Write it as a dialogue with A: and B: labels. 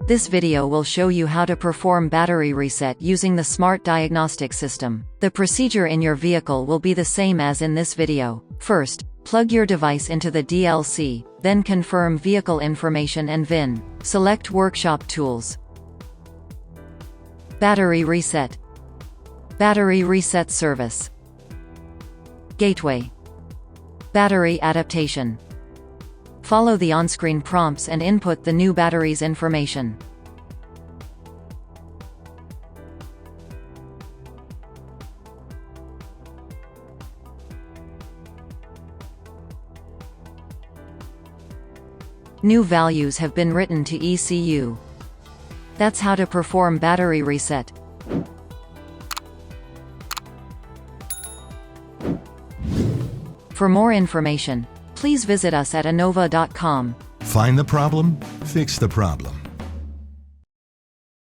A: This video will show you how to perform battery reset using the Smart Diagnostic system. The procedure in your vehicle will be the same as in this video. First, plug your device into the DLC, then confirm vehicle information and VIN. Select Workshop Tools. Battery Reset. Battery Reset Service. Gateway. Battery Adaptation. Follow the on-screen prompts and input the new battery's information. New values have been written to ECU. That's how to perform battery reset. For more information, please visit us at innova.com.
B: Find the problem, fix the problem.